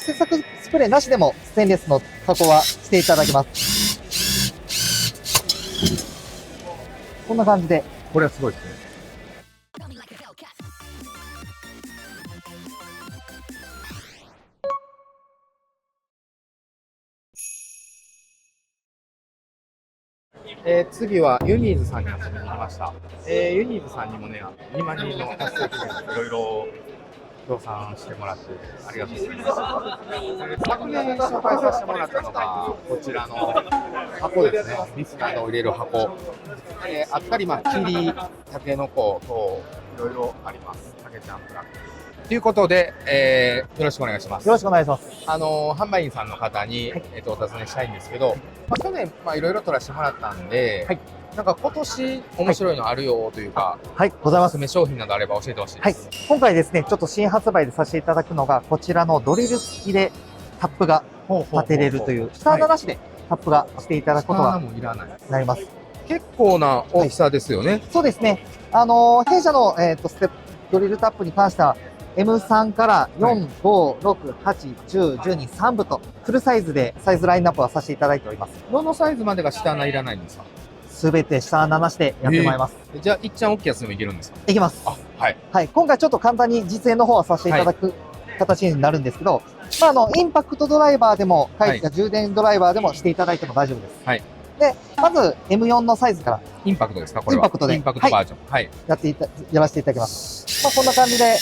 切削スプレーなしでもステンレスの加工はしていただけます。こんな感じで。これはすごいですね。次はユニーズさんに遊びに来ました。ユニーズさんにもね、2万人の達成記念いろいろ協賛してもらってありがとうございます。昨年紹介させてもらったのがこちらの箱ですね。ビスカードを入れる箱。あったり、キリ、タケノコといろいろあります。タケちゃんプラグ。ということで、よろしくお願いします。よろしくお願いします。販売員さんの方に、お尋ねしたいんですけど、去年、いろいろ取らせてもらったんで、はい、なんか今年面白いのあるよというか、はい、ございます。おすすめ商品などあれば教えてほしいです。はい、今回ですね、ちょっと新発売でさせていただくのが、こちらのドリル付きでタップが立てれるという、スターターなしでタップがしていただくことがなります。結構な大きさですよね。はい、そうですね。弊社の、ドリルタップに関しては、M3 から4、5、6、8、10、12、3部とフルサイズでサイズラインナップはさせていただいております。どのサイズまでが下穴いらないんですか？すべて下穴なしでやってまいります。じゃあ、いっちゃん大きいやつでもいけるんですか？いきます。はい。はい。今回ちょっと簡単に実演の方はさせていただく形になるんですけど、インパクトドライバーでも、充電ドライバーでもしていただいても大丈夫です。はい。で、まず M4 のサイズから。インパクトですか？これは。インパクトで。インパクトバージョン。はい。やらせていただきます。こんな感じで。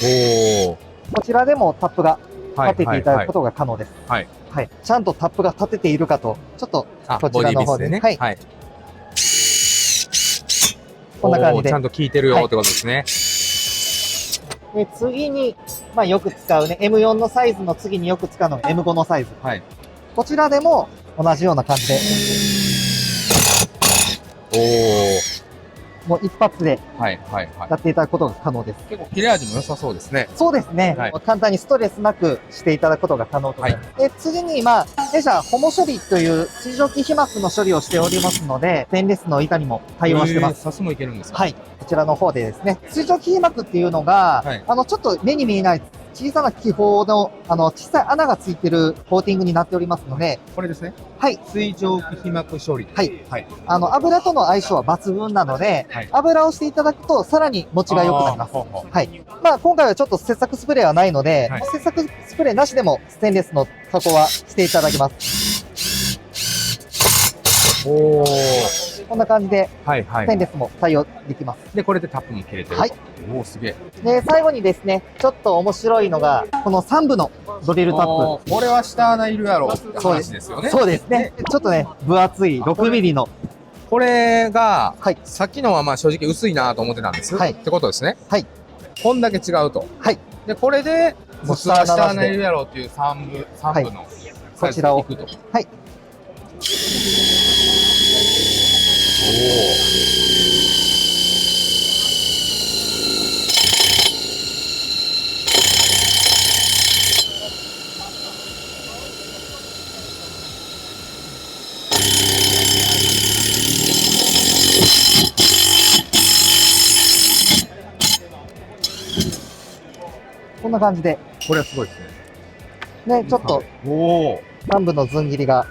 こちらでもタップが立てていただくことが可能です。はい。はい。ちゃんとタップが立てているかと、ちょっと、こちらの方でね。はい。こんな感じで。ちゃんと効いてるよってことですね。で、次に、よく使うね、M4 のサイズの次によく使うのが M5 のサイズ。はい。こちらでも同じような感じで。もう一発でやっていただくことが可能です。結構切れ味も良さそうですね。そうですね。簡単にストレスなくしていただくことが可能となります。で、次に、弊社、ホモ処理という水蒸気被膜の処理をしておりますので、ステンレスの板にも対応してます。サスもいけるんですか？はい。こちらの方でですね、水蒸気被膜っていうのが、ちょっと目に見えない小さな気泡の、小さい穴がついてるコーティングになっておりますので、これですね。はい。水蒸気被膜処理。はい。はい。油との相性は抜群なので、油をしていただくと、さらに持ちが良くなります。はい。今回はちょっと切削スプレーはないので、切削スプレーなしでもステンレスの加工はしていただきます。こんな感じで、ステンレスも対応できます。で、これでタップも切れてる。はい。おー、すげえ。で、最後にですね、ちょっと面白いのが、この3部のドリルタップ。これは下穴いるやろって話ですよね。そうですね。ちょっとね、分厚い6ミリの。これが、さっきのは正直薄いなと思ってたんです。ってことですね。はい。こんだけ違うと。はい。で、これで、普通は下穴いるやろっていう3部のこちらを。はい。こんな感じで。これはすごいですね。ね、ちょっと、3部のずん切りが、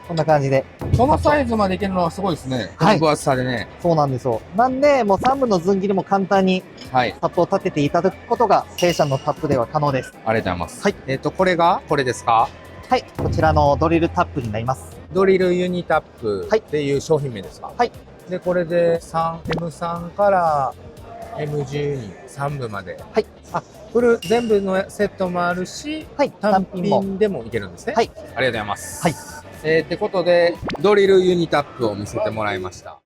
こんな感じで。このサイズまでいけるのはすごいですね。この分厚さでね。そうなんですよ。なんで、もう3部のずん切りも簡単に、タップを立てていただくことが、弊社のタップでは可能です。ありがとうございます。はい。これが、これですか？はい。こちらのドリルタップになります。ドリルユニタップっていう商品名ですか？はい。で、これでM3 から M12、3部まで。はい。全部のセットもあるし、単品でもいけるんですね。はい。ありがとうございます。はい。ってことで、ドリルユニタップを見せてもらいました。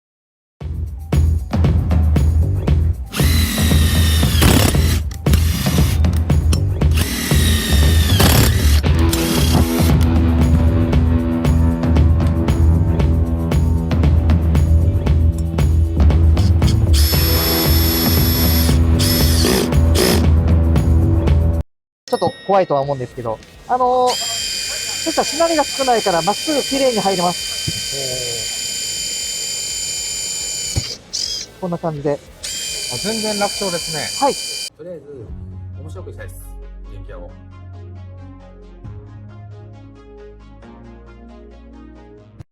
ちょっと怖いとは思うんですけど、そしたらしなりが少ないからまっすぐ綺麗に入ります。こんな感じで。全然楽勝ですね。はい。とりあえず面白くしたいです、電気屋を。